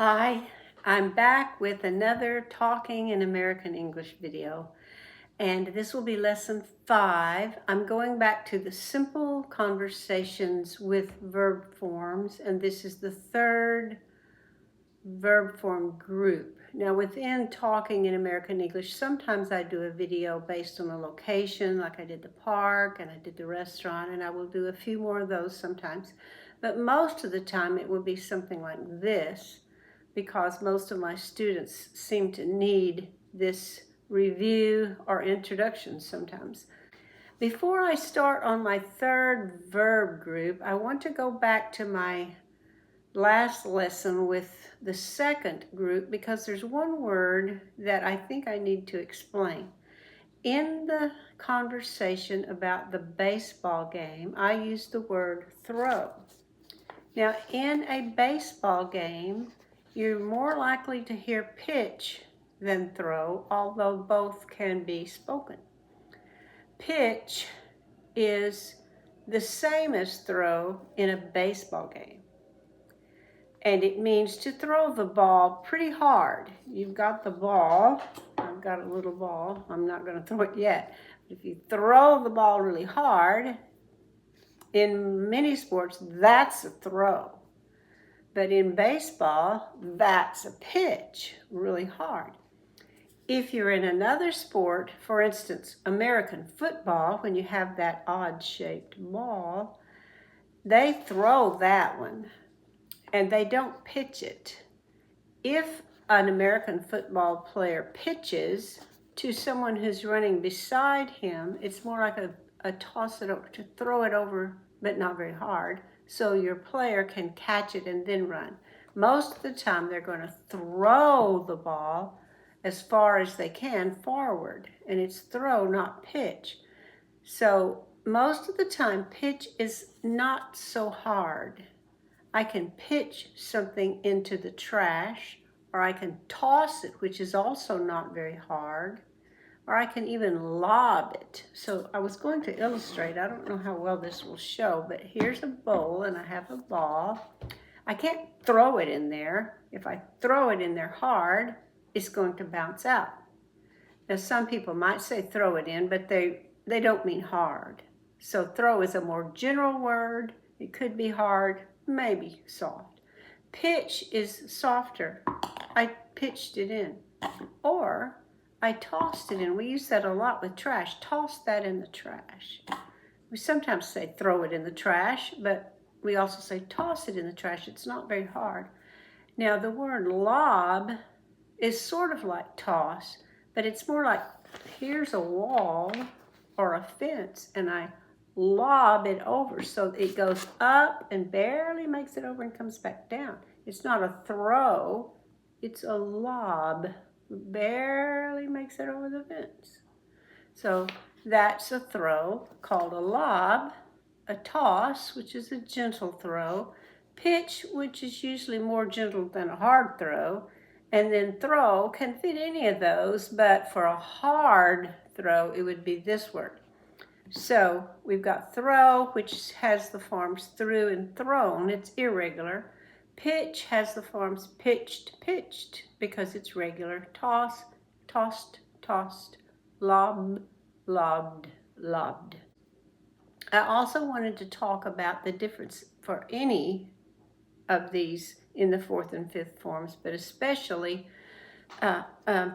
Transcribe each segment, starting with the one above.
Hi, I'm back with another Talking in American English video, and this will be lesson 5. I'm going back to the simple conversations with verb forms, and this is the third verb form group. Now within Talking in American English, sometimes I do a video based on a location, like I did the park and I did the restaurant, and I will do a few more of those sometimes. But most of the time it will be something like this, because most of my students seem to need this review or introduction sometimes. Before I start on my third verb group, I want to go back to my last lesson with the second group because there's one word that I think I need to explain. In the conversation about the baseball game, I used the word throw. Now, in a baseball game, you're more likely to hear pitch than throw, although both can be spoken. Pitch is the same as throw in a baseball game. And it means to throw the ball pretty hard. You've got the ball. I've got a little ball. I'm not going to throw it yet. If you throw the ball really hard, in many sports, that's a throw. But in baseball, that's a pitch, really hard. If you're in another sport, for instance, American football, when you have that odd-shaped ball, they throw that one, and they don't pitch it. If an American football player pitches to someone who's running beside him, it's more like a toss it over, to throw it over, but not very hard, so your player can catch it and then run. Most of the time, they're going to throw the ball as far as they can forward, and it's throw, not pitch. So most of the time, pitch is not so hard. I can pitch something into the trash, or I can toss it, which is also not very hard, or I can even lob it. So I was going to illustrate. I don't know how well this will show, but here's a bowl and I have a ball. I can't throw it in there. If I throw it in there hard, it's going to bounce out. Now some people might say throw it in, but they don't mean hard. So throw is a more general word. It could be hard, maybe soft. Pitch is softer. I pitched it in. Or I tossed it in. We use that a lot with trash. Toss that in the trash. We sometimes say throw it in the trash, but we also say toss it in the trash. It's not very hard. Now the word lob is sort of like toss, but it's more like here's a wall or a fence and I lob it over so it goes up and barely makes it over and comes back down. It's not a throw, it's a lob. Barely makes it over the fence. So that's a throw called a lob, a toss, which is a gentle throw, pitch, which is usually more gentle than a hard throw, and then throw can fit any of those, but for a hard throw, it would be this word. So we've got throw, which has the forms through and thrown. It's irregular. Pitch has the forms pitched, pitched, because it's regular. Toss, tossed, tossed. Lob, lobbed, lobbed. I also wanted to talk about the difference for any of these in the fourth and fifth forms, but especially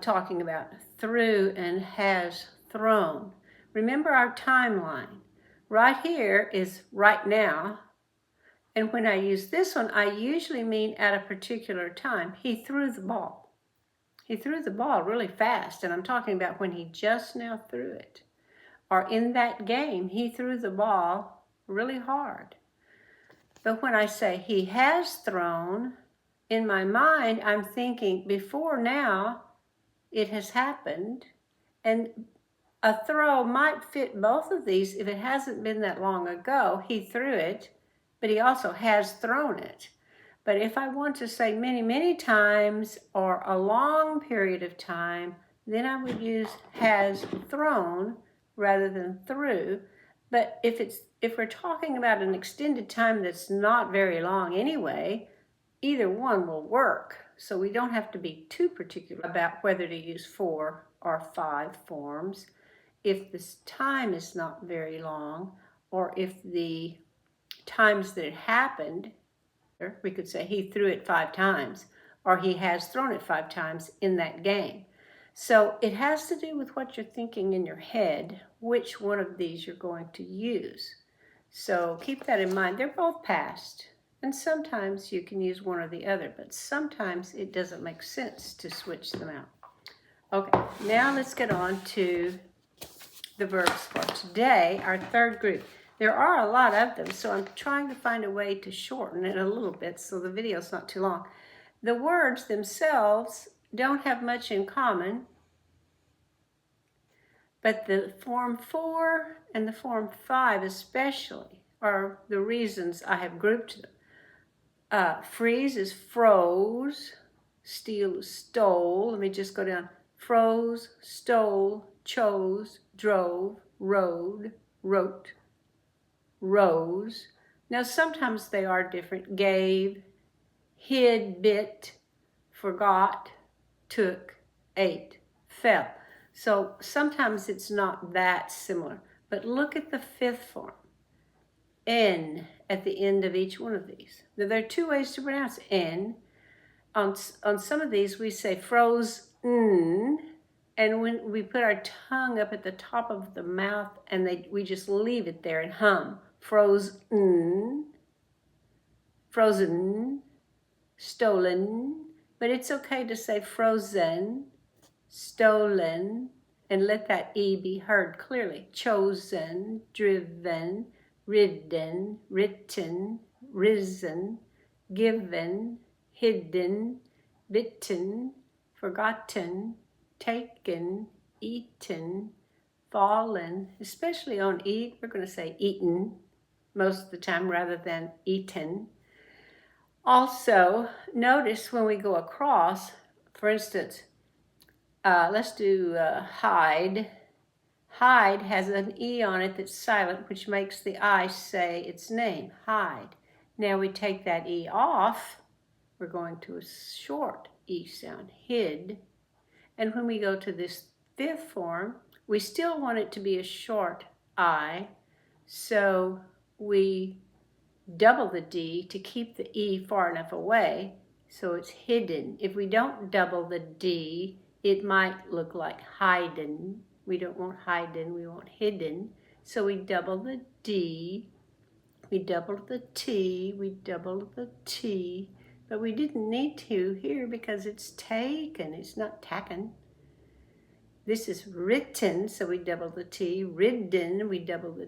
talking about through and has thrown. Remember our timeline. Right here is right now. And when I use this one, I usually mean at a particular time. He threw the ball. He threw the ball really fast, and I'm talking about when he just now threw it. Or in that game, he threw the ball really hard. But when I say he has thrown, in my mind, I'm thinking before now, it has happened. And a throw might fit both of these if it hasn't been that long ago. He threw it, but he also has thrown it. But if I want to say many, many times or a long period of time, then I would use has thrown rather than threw. But if we're talking about an extended time that's not very long anyway, either one will work. So we don't have to be too particular about whether to use 4 or 5 forms. If this time is not very long, or if the times that it happened, we could say he threw it 5 times, or he has thrown it 5 times in that game. So it has to do with what you're thinking in your head, which one of these you're going to use. So keep that in mind. They're both past, and sometimes you can use one or the other, but sometimes it doesn't make sense to switch them out. Okay, now let's get on to the verbs for today, our third group. There are a lot of them, so I'm trying to find a way to shorten it a little bit so the video's not too long. The words themselves don't have much in common, but the form 4 and the form 5 especially are the reasons I have grouped them. Freeze is froze, steal is stole. Let me just go down. Froze, stole, chose, drove, rode, wrote, rose. Now sometimes they are different. Gave, hid, bit, forgot, took, ate, fell. So sometimes it's not that similar. But look at the 5th form. N at the end of each one of these. Now there are 2 ways to pronounce N. On some of these we say frozen, and when we put our tongue up at the top of the mouth and we just leave it there and hum. Frozen, frozen, stolen, but it's okay to say frozen, stolen, and let that E be heard clearly. Chosen, driven, ridden, written, risen, given, hidden, bitten, forgotten, taken, eaten, fallen. Especially on eat, we're going to say eaten most of the time rather than eaten. Also, notice when we go across, for instance, let's do hide. Hide has an E on it that's silent, which makes the I say its name, hide. Now we take that E off, we're going to a short E sound, hid. And when we go to this 5th form, we still want it to be a short I, so we double the D to keep the E far enough away, so it's hidden. If we don't double the D, it might look like hidden. We don't want hidden, we want hidden. So we double the D, we double the T, we double the T, but we didn't need to here because it's taken, it's not taken. This is written, so we double the T. Ridden, we double the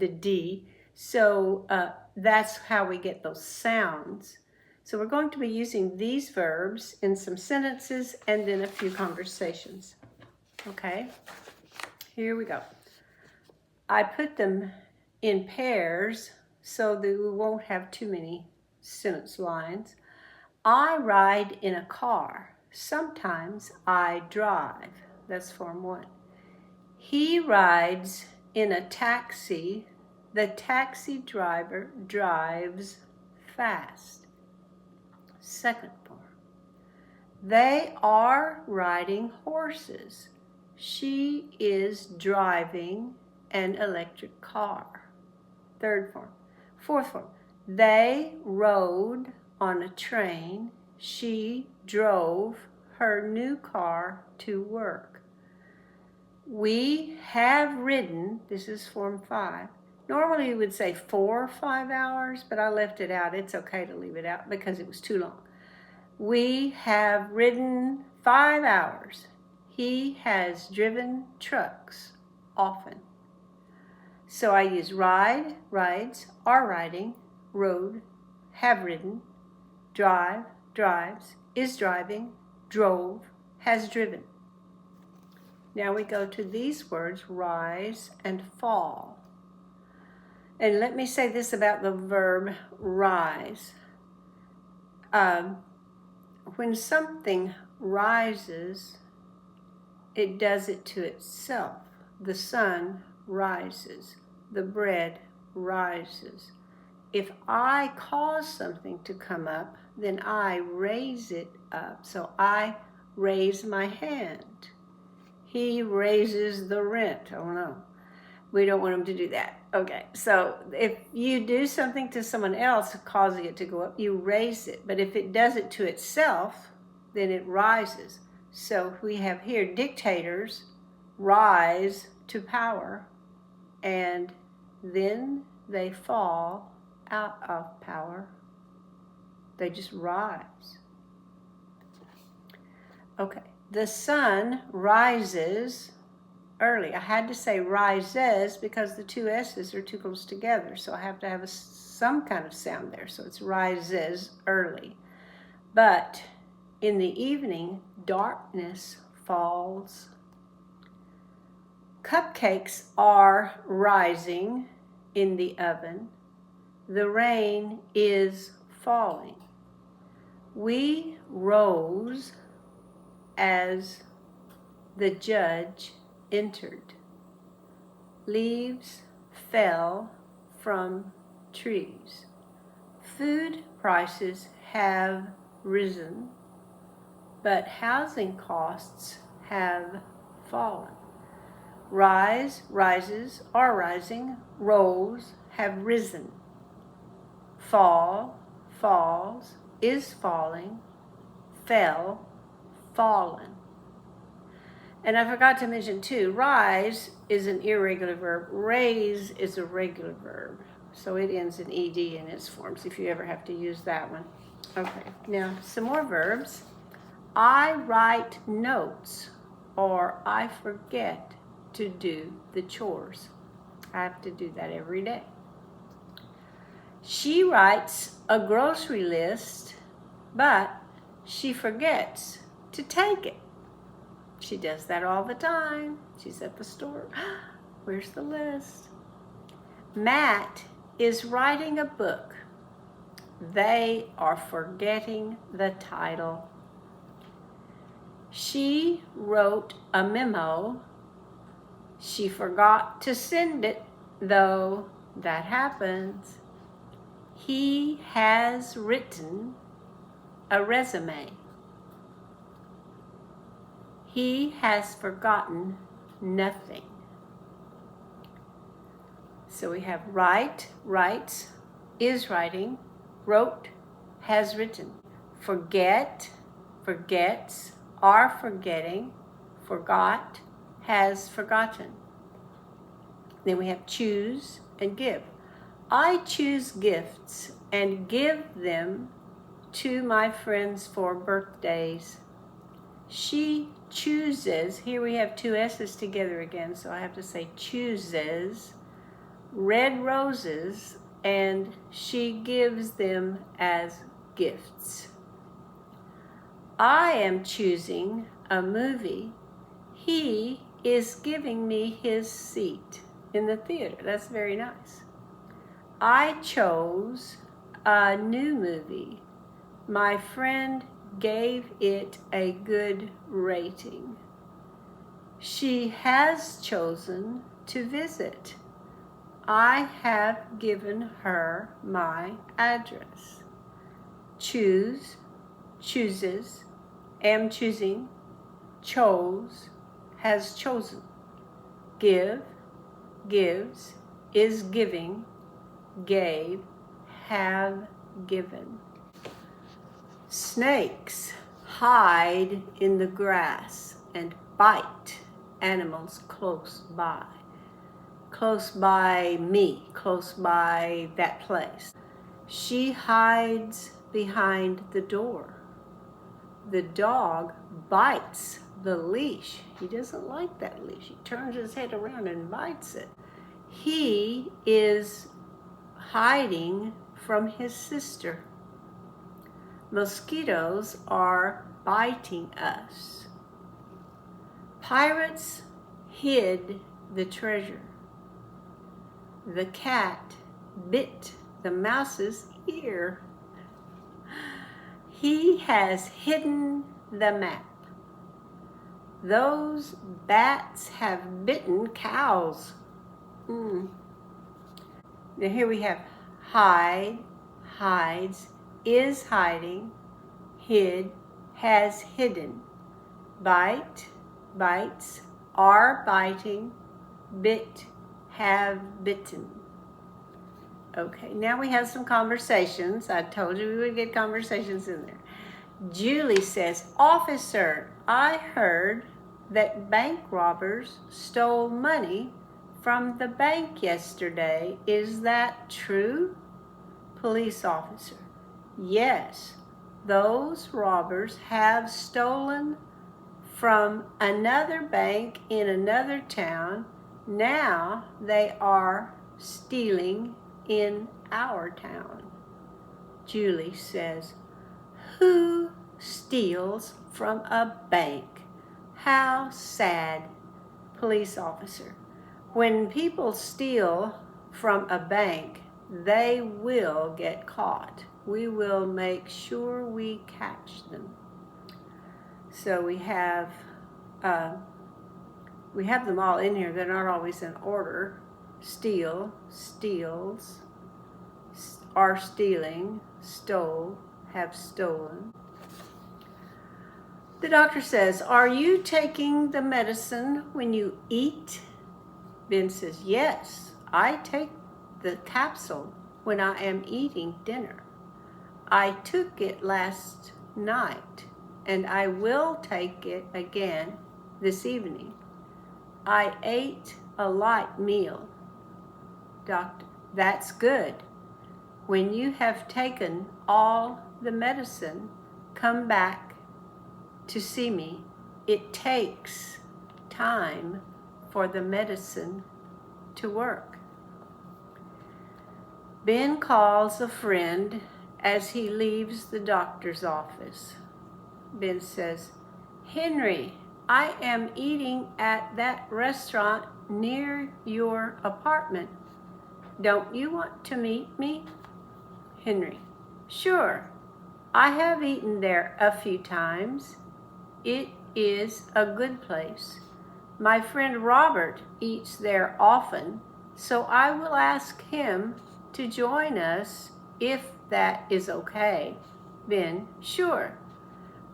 D. So that's how we get those sounds. So we're going to be using these verbs in some sentences and then a few conversations. Okay, here we go. I put them in pairs so that we won't have too many sentence lines. I ride in a car. Sometimes I drive. That's form 1. He rides in a taxi. The taxi driver drives fast. 2nd form. They are riding horses. She is driving an electric car. 3rd form. 4th form. They rode on a train. She drove her new car to work. We have ridden, this is form 5. Normally we would say 4 or 5 hours, but I left it out. It's okay to leave it out because it was too long. We have ridden 5 hours. He has driven trucks often. So I use ride, rides, are riding, rode, have ridden, drive, drives, is driving, drove, has driven. Now we go to these words, rise and fall. And let me say this about the verb rise. When something rises, it does it to itself. The sun rises. The bread rises. If I cause something to come up, then I raise it up. So I raise my hand. He raises the rent. Oh no, we don't want him to do that. Okay, so if you do something to someone else causing it to go up, you raise it. But if it does it to itself, then it rises. So we have here dictators rise to power, and then they fall out of power. They just rise. Okay, the sun rises early. I had to say rises because the two S's are too close together, so I have to have some kind of sound there. So it's rises early. But in the evening, darkness falls. Cupcakes are rising in the oven. The rain is falling. We rose as the judge entered. Leaves fell from trees. Food prices have risen, but housing costs have fallen. Rises, are rising, rose, have risen. Fall, falls, is falling, fell, fallen. And I forgot to mention too, rise is an irregular verb, raise is a regular verb. So it ends in ed in its forms if you ever have to use that one. Okay, now some more verbs. I write notes, or I forget to do the chores. I have to do that every day. She writes a grocery list, but she forgets to take it. She does that all the time. She's at the store. Where's the list? Matt is writing a book. They are forgetting the title. She wrote a memo. She forgot to send it, though that happens. He has written a resume. He has forgotten nothing. So we have write, writes, is writing, wrote, has written. Forget, forgets, are forgetting, forgot, has forgotten. Then we have choose and give. I choose gifts and give them to my friends for birthdays. She chooses, here we have two S's together again, so I have to say chooses red roses, and she gives them as gifts. I am choosing a movie. He is giving me his seat in the theater. That's very nice. I chose a new movie. My friend gave it a good rating. She has chosen to visit. I have given her my address. Choose, chooses, am choosing, chose, has chosen. Give, gives, is giving, gave, have given. Snakes hide in the grass and bite animals close by. Close by me, close by that place. She hides behind the door. The dog bites the leash. He doesn't like that leash. He turns his head around and bites it. He is hiding from his sister. Mosquitoes are biting us. Pirates hid the treasure. The cat bit the mouse's ear. He has hidden the map. Those bats have bitten cows. Now here we have hide, hides, is hiding, hid, has hidden. Bite, bites, are biting, bit, have bitten. Okay, now we have some conversations. I told you we would get conversations in there. Julie says, "Officer, I heard that bank robbers stole money from the bank yesterday. Is that true?" Police officer, "Yes, those robbers have stolen from another bank in another town. Now they are stealing in our town." Julie says, "Who steals from a bank? How sad." Police officer, "When people steal from a bank, they will get caught. We will make sure we catch them." So we have them all in here. They're not always in order. Steal, steals, are stealing, stole, have stolen. The doctor says, "Are you taking the medicine when you eat?" Ben says, "Yes, I take the capsule when I am eating dinner. I took it last night and I will take it again this evening. I ate a light meal." Doctor, "That's good. When you have taken all the medicine, come back to see me. It takes time for the medicine to work." Ben calls a friend as he leaves the doctor's office. Ben says, "Henry, I am eating at that restaurant near your apartment. Don't you want to meet me?" Henry, "Sure. I have eaten there a few times. It is a good place. My friend Robert eats there often, so I will ask him to join us if that is okay." Ben, "Sure.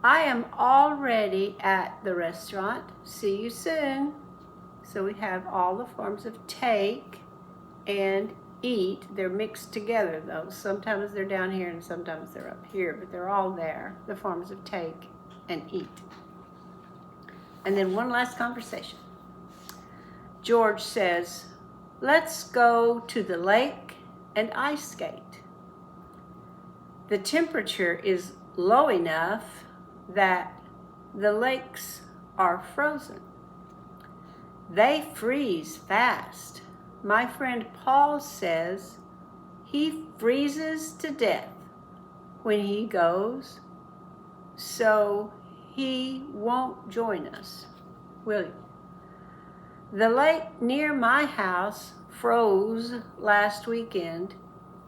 I am already at the restaurant. See you soon." So we have all the forms of take and eat. They're mixed together though. Sometimes they're down here and sometimes they're up here, but they're all there, the forms of take and eat. And then one last conversation. George says, "Let's go to the lake and ice skate. The temperature is low enough that the lakes are frozen. They freeze fast. My friend Paul says he freezes to death when he goes, so he won't join us, will you? The lake near my house froze last weekend.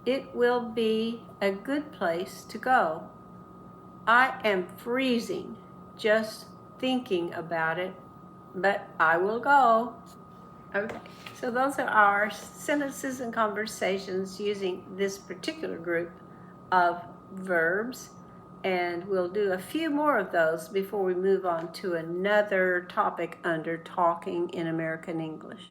It will be a good place to go. I am freezing just thinking about it, but I will go." Okay, so those are our sentences and conversations using this particular group of verbs, and we'll do a few more of those before we move on to another topic under Talking in American English.